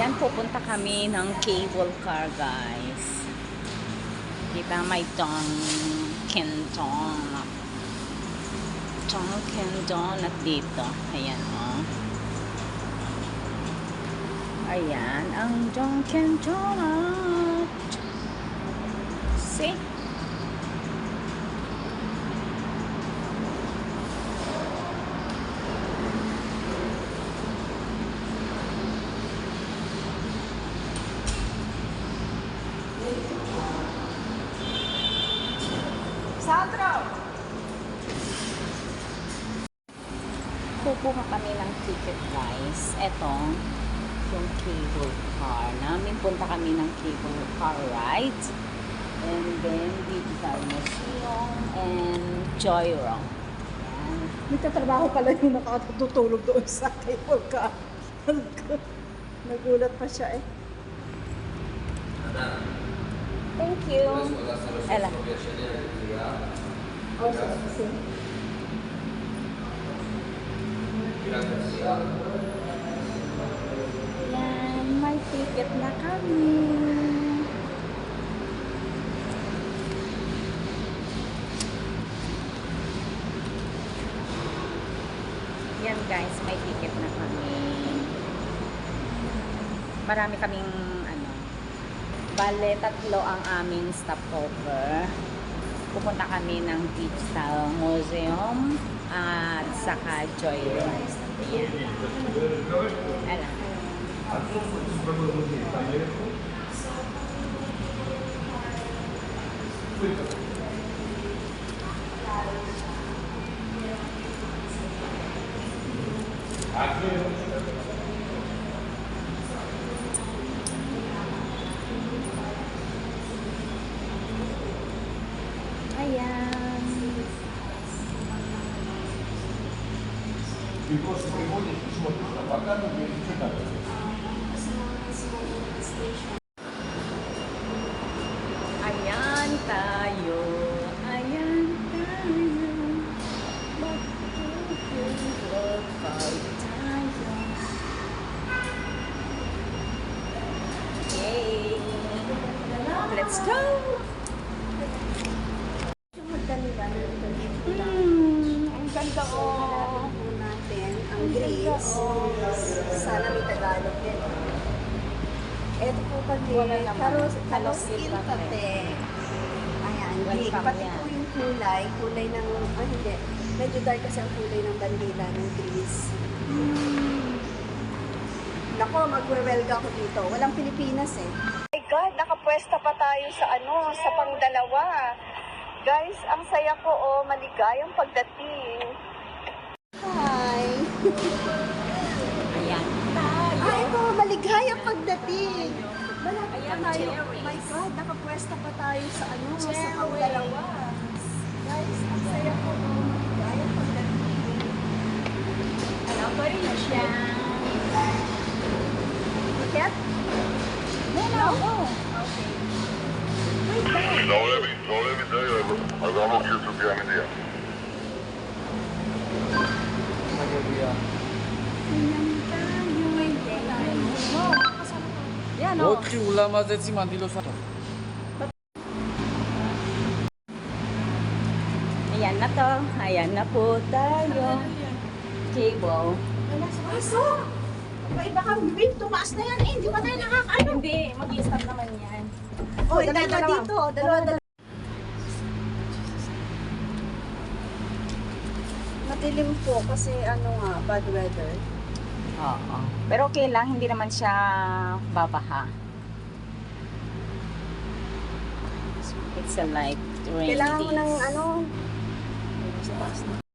Yan, pupunta kami ng cable car, guys. Kita may Dunkin' Donut dito. Ayan, oh. Ayan, ang Dunkin' Donut. See? Kukuha kami ng ticket, guys. Eto, yung cable car namin. Punta kami ng cable car ride. And then, Digital Museum and Joyride. Yan. Nagtatrabaho pala yung nakatutulog doon sa cable car. Nagulat pa siya eh. Thank you. Ella. Yan, may ticket na kami. Yan, guys, may ticket na kami. Marami kaming bale, 3 ang aming stopover. Pupunta kami ng Digital Museum at saka Joyride. Ayan. Alam. Ayan. Ayan tayo. Ayan tayo. Mag-cable tayo. Yay! Let's go! Ang ganda oh. Natin ang Greece. Sana may Tagalog din. Ito po pati, Wala naman. Kalos Iltate. Ayan, Greek. Welcome Pati yan. po yung kulay ng, hindi. Medyo dark kasi ang kulay ng bandila ng Greece. Nako, magwe-welga ako dito. Walang Pilipinas eh. Oh my God, nakapwesta pa tayo sa sa pangdalawa. Guys, ang saya ko, maligayang pagdating. Hi! Ayan tayo. Ay po, maligayang pagdating. Malapit Ayan, pa tayo. cherries. Oh my God, nakapwesta pa tayo sa sa Cherries. pangdalawa. Guys, ang saya ko, maligayang pagdating. Hello, Parisha. Ticket? No. Okay. Wait, guys. Zove mi daju, a da ono gdje su piramidija. Yan o. ოთხი ულამაზესი მანდილოსა. Ayan na to. Ayan na po tayo. Cable. Aso! Iba ka, Bim, tumaas na yan eh. Hindi pa tayo nakakaano. Hindi, mag-i-stop naman yan. Oh, dalawa dito. Dalawa. Madilim po kasi bad weather. Oo. Pero okay lang, hindi naman siya babaha. It's a light rainy Kailangan mo days. ng sa taas na.